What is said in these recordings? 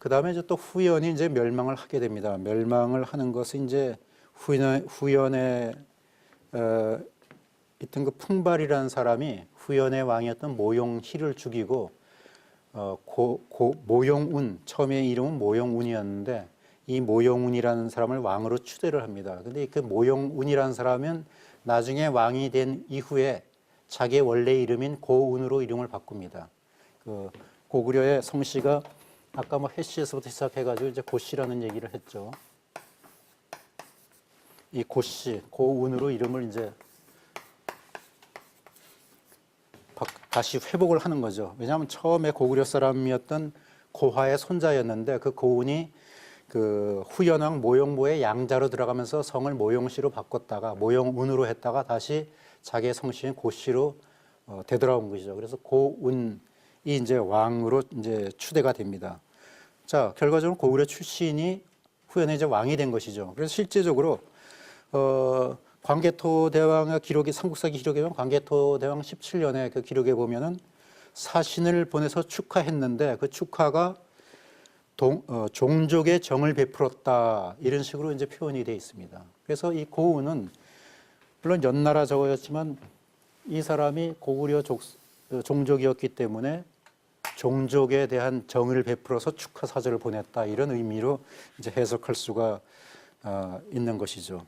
그 다음에 이제 또 후연이 이제 멸망을 하게 됩니다. 멸망을 하는 것은 이제 후연에 있던 그 풍발이라는 사람이 후연의 왕이었던 모용희를 죽이고 모용운, 처음에 이름은 모용운이었는데 이 모용운이라는 사람을 왕으로 추대를 합니다. 근데 그 모용운이라는 사람은 나중에 왕이 된 이후에 자기의 원래 이름인 고운으로 이름을 바꿉니다. 그 고구려의 성씨가 아까 뭐 해씨에서부터 시작해가지고 이제 고씨라는 얘기를 했죠. 이 고씨, 고운으로 이름을 이제 다시 회복을 하는 거죠. 왜냐하면 처음에 고구려 사람이었던 고화의 손자였는데 그 고운이 그 후연왕 모용보의 양자로 들어가면서 성을 모용씨로 바꿨다가 모용운으로 했다가 다시 자기의 성씨인 고씨로 되돌아온 것이죠. 그래서 고운이 이제 왕으로 이제 추대가 됩니다. 자, 결과적으로 고구려 출신이 후연에 이제 왕이 된 것이죠. 그래서 실제적으로 광개토 대왕의 기록이 삼국사기 기록에 보면 광개토 대왕 17년에 그 기록에 보면은 사신을 보내서 축하했는데 그 축하가 종족의 정을 베풀었다 이런 식으로 이제 표현이 되어 있습니다. 그래서 이 고운은 물론 연나라 저거였지만 이 사람이 고구려 종족이었기 때문에 종족에 대한 정을 베풀어서 축하 사절을 보냈다 이런 의미로 이제 해석할 수가 있는 것이죠.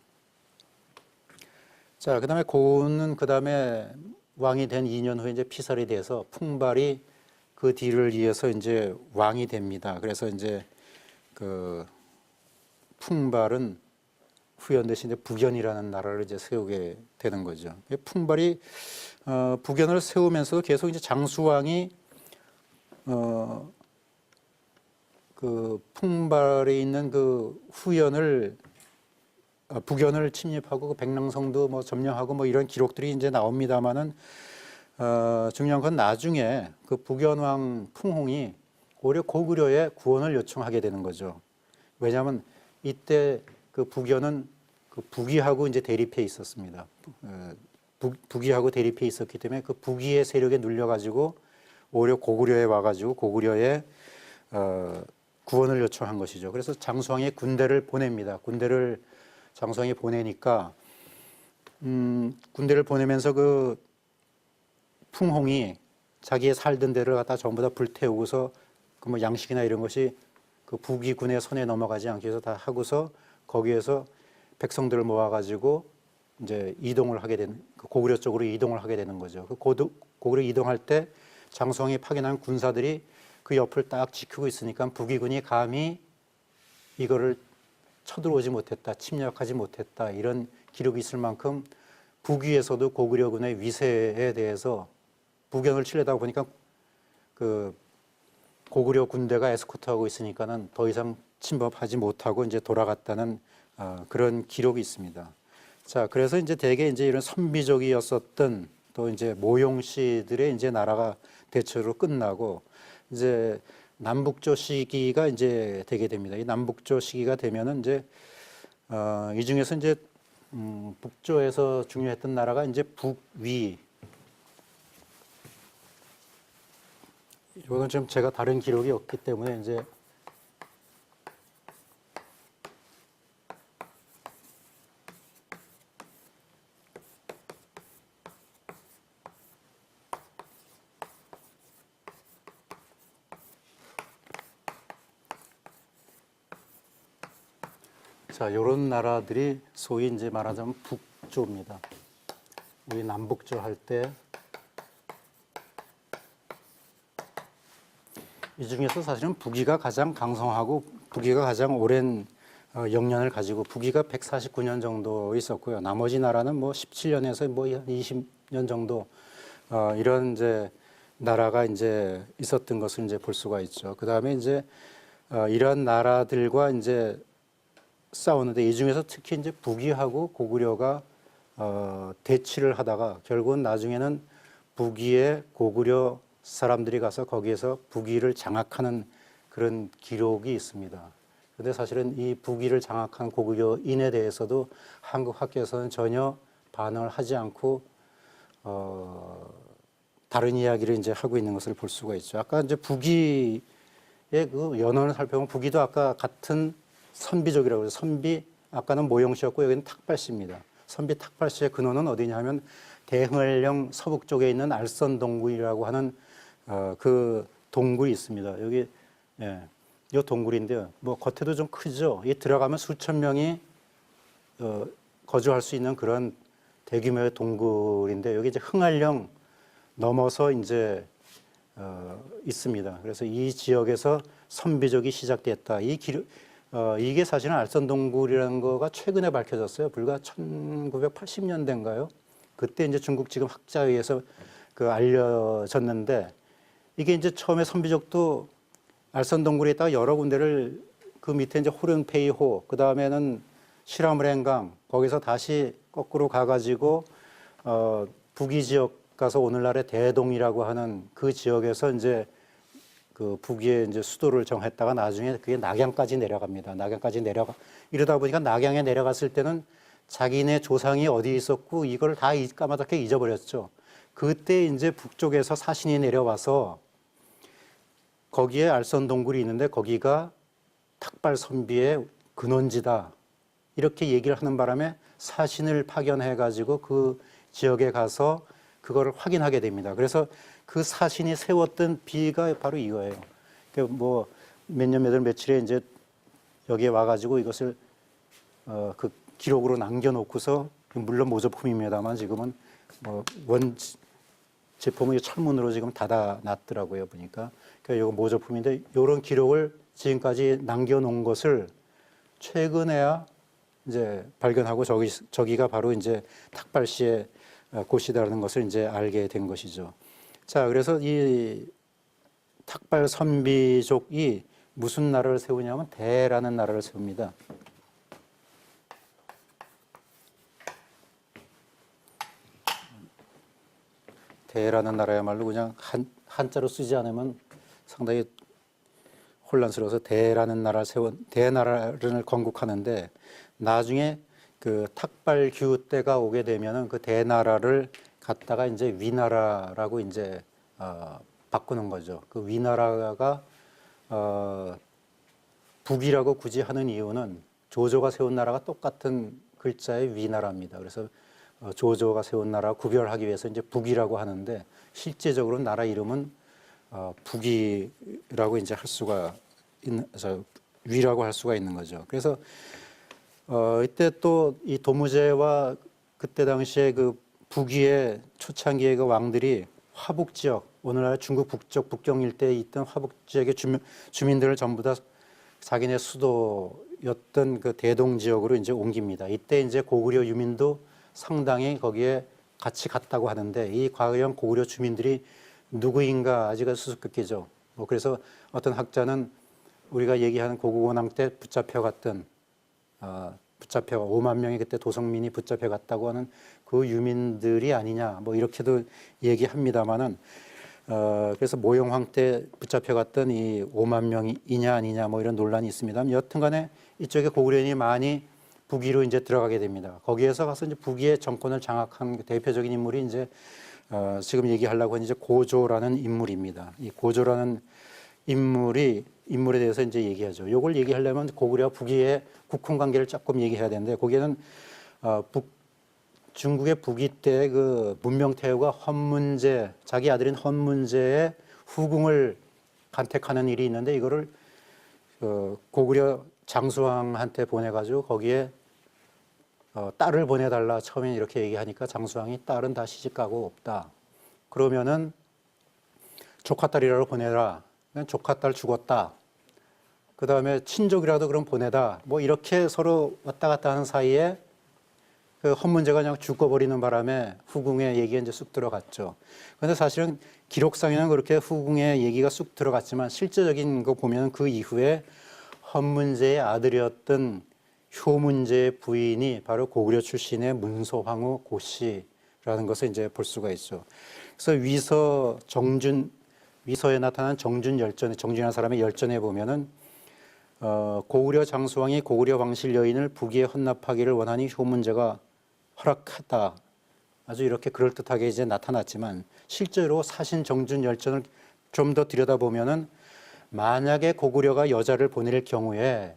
자, 그다음에 고운은 그다음에 왕이 된 2년 후에 이제 피살이 돼서 풍발이 그 뒤를 이어서 이제 왕이 됩니다. 그래서 이제 그 풍발은 후연 대신 이제 북연이라는 나라를 이제 세우게 되는 거죠. 풍발이 북연을 세우면서도 계속 이제 장수왕이 그 풍발에 있는 그 후연을 북연을 침입하고 그 백랑성도 뭐 점령하고 뭐 이런 기록들이 이제 나옵니다만은 중요한 건 나중에 그 북연왕 풍홍이 오히려 고구려에 구원을 요청하게 되는 거죠. 왜냐하면 이때 그 북연은 그 북위하고 이제 대립해 있었습니다. 북위하고 대립해 있었기 때문에 그 북위의 세력에 눌려가지고 오히려 고구려에 와가지고 고구려에 구원을 요청한 것이죠. 그래서 장수왕이 군대를 보냅니다. 군대를 장수왕이 보내니까 군대를 보내면서 그 풍홍이 자기의 살던 데를 갖다 전부 다 불태우고서 그 뭐 양식이나 이런 것이 그 북위군의 손에 넘어가지 않게 해서 다 하고서 거기에서 백성들을 모아가지고 이제 이동을 하게 되는 그 고구려 쪽으로 이동을 하게 되는 거죠. 그 고구려 이동할 때 장수왕이 파견한 군사들이 그 옆을 딱 지키고 있으니까 북위군이 감히 이거를 쳐들어오지 못했다, 침략하지 못했다 이런 기록이 있을 만큼 북위에서도 고구려군의 위세에 대해서 북연을 치려다 보니까 그 고구려 군대가 에스코트하고 있으니까는 더 이상 침범하지 못하고 이제 돌아갔다는 그런 기록이 있습니다. 자, 그래서 이제 대개 이제 이런 선비족이었었던 또 이제 모용씨들의 이제 나라가 대체로 끝나고 이제 남북조 시기가 이제 되게 됩니다. 이 남북조 시기가 되면은 이제 이 중에서 이제 북조에서 중요했던 나라가 이제 북위. 이거는 좀 제가 다른 기록이 없기 때문에 이제 자, 이런 나라들이 소위 이제 말하자면 북조입니다. 우리 남북조 할 때 이 중에서 사실은 북위가 가장 강성하고 북위가 가장 오랜 영년을 가지고 북위가 149년 정도 있었고요. 나머지 나라는 뭐 17년에서 뭐 20년 정도 이런 이제 나라가 이제 있었던 것을 이제 볼 수가 있죠. 그 다음에 이제 이런 나라들과 이제 싸우는데 이 중에서 특히 이제 북위하고 고구려가 대치를 하다가 결국은 나중에는 북위에 고구려 사람들이 가서 거기에서 북위를 장악하는 그런 기록이 있습니다. 그런데 사실은 이 북위를 장악한 고구려인에 대해서도 한국 학계에서는 전혀 반응을 하지 않고 다른 이야기를 이제 하고 있는 것을 볼 수가 있죠. 아까 이제 북위에 그 연원을 살펴보면 북이도 아까 같은 선비족이라고 해서 선비 아까는 모형씨였고 여기는 탁발씨입니다. 선비 탁발씨의 근원은 어디냐 하면 대흥을령 서북 쪽에 있는 알선동굴이라고 하는 그 동굴이 있습니다. 여기 이 동굴인데요. 뭐 겉에도 좀 크죠. 이 들어가면 수천 명이 거주할 수 있는 그런 대규모의 동굴인데 여기 이제 흥할령 넘어서 이제 있습니다. 그래서 이 지역에서 선비족이 시작됐다. 이게 사실은 알선동굴이라는 거가 최근에 밝혀졌어요. 불과 1980년대인가요? 그때 이제 중국 지금 학자에 의해서 알려졌는데 이게 이제 처음에 선비족도 알선동굴에 있다가 여러 군데를 그 밑에 이제 호릉페이호, 그 다음에는 시라무랭강, 거기서 다시 거꾸로 가가지고 북이 지역 가서 오늘날의 대동이라고 하는 그 지역에서 이제 그 북위의 이제 수도를 정했다가 나중에 그게 낙양까지 내려갑니다. 낙양까지 이러다 보니까 낙양에 내려갔을 때는 자기네 조상이 어디 있었고 이걸 다 까마득하게 잊어버렸죠. 그때 이제 북쪽에서 사신이 내려와서 거기에 알선동굴이 있는데 거기가 탁발선비의 근원지다. 이렇게 얘기를 하는 바람에 사신을 파견해가지고 그 지역에 가서 그거를 확인하게 됩니다. 그래서 그 사신이 세웠던 비가 바로 이거예요. 뭐 몇 년 몇 월 며칠에 이제 여기에 와가지고 이것을 그 기록으로 남겨놓고서 물론 모조품입니다만 지금은 뭐 원 제품을 철문으로 지금 닫아놨더라고요 보니까. 그러니까 이거 모조품인데 이런 기록을 지금까지 남겨놓은 것을 최근에야 이제 발견하고 저기가 바로 이제 탁발씨의 곳이다라는 것을 이제 알게 된 것이죠. 자, 그래서 이 탁발 선비족이 무슨 나라를 세우냐면 대라는 나라를 세웁니다. 대라는 나라야말로 그냥 한자로 쓰지 않으면 상당히 혼란스러워서 대라는 나라를 대나라를 건국하는데 나중에 그 탁발규 때가 오게 되면은 그 대나라를 갖다가 이제 위나라라고 이제 바꾸는 거죠. 그 위나라가 북이라고 굳이 하는 이유는 조조가 세운 나라가 똑같은 글자의 위나라입니다. 그래서 조조가 세운 나라 구별하기 위해서 이제 북이라고 하는데 실제적으로 나라 이름은 북이라고 이제 할 수가 위라고 할 수가 있는 거죠. 그래서 이때 또 이 도무제와 그때 당시에 그 북위의 초창기의 그 왕들이 화북 지역, 오늘날 중국 북쪽 북경 일대에 있던 화북 지역의 주민들을 전부 다 자기네 수도였던 그 대동 지역으로 이제 옮깁니다. 이때 이제 고구려 유민도 상당히 거기에 같이 갔다고 하는데 이 과거형 고구려 주민들이 누구인가 아직은 수수께끼죠. 뭐 그래서 어떤 학자는 우리가 얘기하는 고구원왕 때 붙잡혀갔던 5만 명이 그때 도성민이 붙잡혀갔다고 하는 그 유민들이 아니냐 뭐 이렇게도 얘기합니다만은 그래서 모영황 때 붙잡혀갔던 이 5만 명이냐 아니냐 뭐 이런 논란이 있습니다. 여튼간에 이쪽에 고구려인이 많이 북위로 이제 들어가게 됩니다. 거기에서 가서 이제 북위의 정권을 장악한 대표적인 인물이 이제 지금 얘기하려고 하는 이제 고조라는 인물입니다. 이 고조라는 인물에 대해서 이제 얘기하죠. 요걸 얘기하려면 고구려와 북위의 국훈 관계를 조금 얘기해야 되는데 거기에는 중국의 북위 때 그 문명태후가 헌문제 자기 아들인 헌문제의 후궁을 간택하는 일이 있는데 이거를 고구려 장수왕한테 보내가지고 거기에 딸을 보내달라 처음에 이렇게 얘기하니까 장수왕이 딸은 다 시집가고 없다. 그러면은 조카딸이라도 보내라. 조카딸 죽었다. 그 다음에 친족이라도 그럼 보내다. 뭐 이렇게 서로 왔다 갔다 하는 사이에 그 헌문제가 그냥 죽어버리는 바람에 후궁의 얘기가 이제 쑥 들어갔죠. 그런데 사실은 기록상에는 그렇게 후궁의 얘기가 쑥 들어갔지만 실제적인 거 보면 그 이후에 헌문제의 아들이었던 효문제의 부인이 바로 고구려 출신의 문소황후 고씨라는 것을 이제 볼 수가 있죠. 그래서 위서에 나타난 정준이라는 사람의 열전에 보면은 고구려 장수왕이 고구려 왕실 여인을 북위에 헌납하기를 원하니 효문제가 허락했다. 아주 이렇게 그럴듯하게 이제 나타났지만 실제로 사신 정준 열전을 좀 더 들여다보면은 만약에 고구려가 여자를 보낼 경우에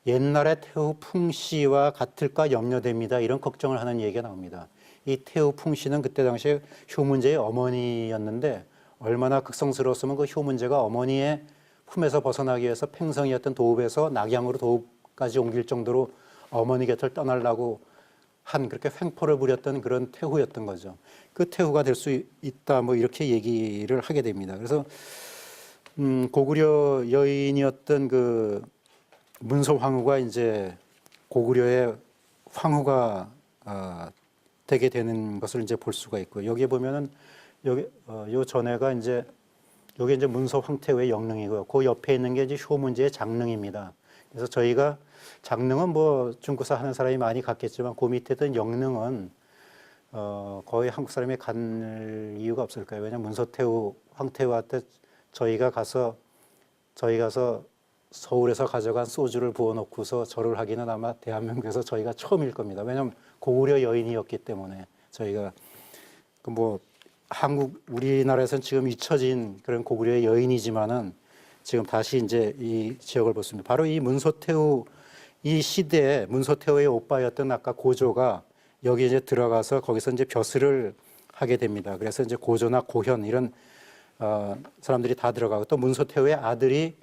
옛날의 태후 풍씨와 같을까 염려됩니다. 이런 걱정을 하는 얘기가 나옵니다. 이 태후 풍씨는 그때 당시에 효문제의 어머니였는데 얼마나 극성스러웠으면 그 효문제가 어머니의 품에서 벗어나기 위해서 팽성이었던 도읍에서 낙양으로 도읍까지 옮길 정도로 어머니 곁을 떠나려고 한 그렇게 횡포를 부렸던 그런 태후였던 거죠. 그 태후가 될 수 있다 뭐 이렇게 얘기를 하게 됩니다. 그래서 고구려 여인이었던 그 문소황후가 이제 고구려의 황후가 되게 되는 것을 이제 볼 수가 있고 여기에 보면은 여기 요 전에가 이제 여기 이제 문소황태후의 영릉이고요. 그 옆에 있는 게 이제 효문제의 장릉입니다. 그래서 저희가 장릉은 뭐 중국사 하는 사람이 많이 갔겠지만 그 밑에 있던 영릉은 거의 한국 사람이 갈 이유가 없을 거예요. 왜냐하면 문소태후 황태후한테 저희가 가서 서울에서 가져간 소주를 부어놓고서 절을 하기는 아마 대한민국에서 저희가 처음일 겁니다. 왜냐하면 고구려 여인이었기 때문에 저희가 그 뭐 우리나라에서는 지금 잊혀진 그런 고구려의 여인이지만은 지금 다시 이제 이 지역을 보습니다. 바로 이 문소태후 이 시대에 문소태후의 오빠였던 아까 고조가 여기 이제 들어가서 거기서 이제 벼슬을 하게 됩니다. 그래서 이제 고조나 고현 이런 사람들이 다 들어가고 또 문소태후의 아들이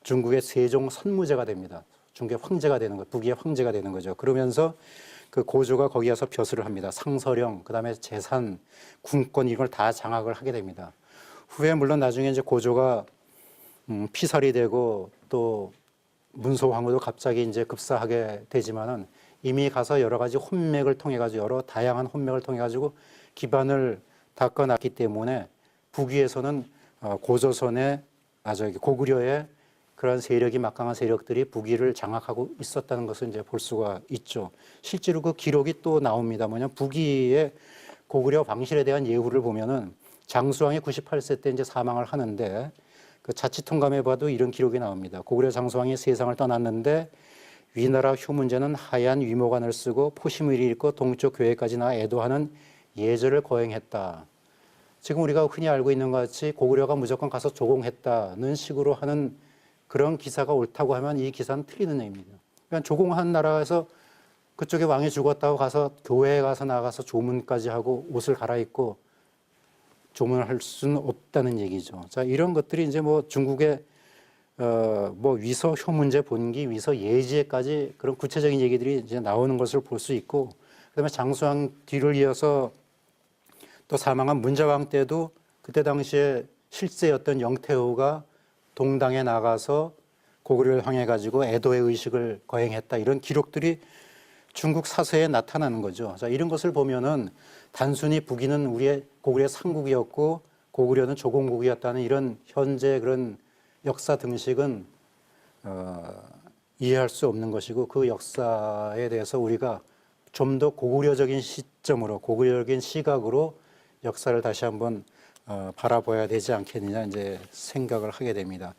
중국의 세종 선무제가 됩니다. 중국의 황제가 되는 거, 북위의 황제가 되는 거죠. 그러면서 그 고조가 거기 가서 벼슬을 합니다. 상서령, 그다음에 재산, 군권 이걸 다 장악을 하게 됩니다. 후에 물론 나중에 이제 고조가 피살이 되고 또 문소황후도 갑자기 이제 급사하게 되지만은 이미 가서 여러 가지 혼맥을 통해 가지고 여러 다양한 혼맥을 통해 가지고 기반을 닦아놨기 때문에 북위에서는 고조선의 고구려의 그런 세력이 막강한 세력들이 북위를 장악하고 있었다는 것을 이제 볼 수가 있죠. 실제로 그 기록이 또 나옵니다. 뭐냐면 북위의 고구려 왕실에 대한 예후를 보면은 장수왕이 98세 때 이제 사망을 하는데 그 자치통감에 봐도 이런 기록이 나옵니다. 고구려 장수왕이 세상을 떠났는데 위나라 효문제는 하얀 위모관을 쓰고 포시무를 입고 동쪽 교회까지 나와 애도하는 예절을 거행했다. 지금 우리가 흔히 알고 있는 것 같이 고구려가 무조건 가서 조공했다는 식으로 하는 그런 기사가 옳다고 하면 이 기사는 틀리는 얘기입니다. 그러니까 조공한 나라에서 그쪽에 왕이 죽었다고 가서 교회에 가서 나가서 조문까지 하고 옷을 갈아입고 조문을 할 수는 없다는 얘기죠. 자, 이런 것들이 이제 뭐 중국의 뭐 위서 효문제 본기, 위서 예지에까지 그런 구체적인 얘기들이 이제 나오는 것을 볼 수 있고, 그다음에 장수왕 뒤를 이어서 또 사망한 문자왕 때도 그때 당시에 실세였던 영태후가 동당에 나가서 고구려를 향해 가지고 애도의 의식을 거행했다 이런 기록들이 중국 사서에 나타나는 거죠. 자, 이런 것을 보면은 단순히 북위는 우리의 고구려의 상국이었고 고구려는 조공국이었다는 이런 현재 그런 역사 등식은 이해할 수 없는 것이고 그 역사에 대해서 우리가 좀 더 고구려적인 시점으로 고구려적인 시각으로 역사를 다시 한번 바라봐야 되지 않겠느냐 이제 생각을 하게 됩니다.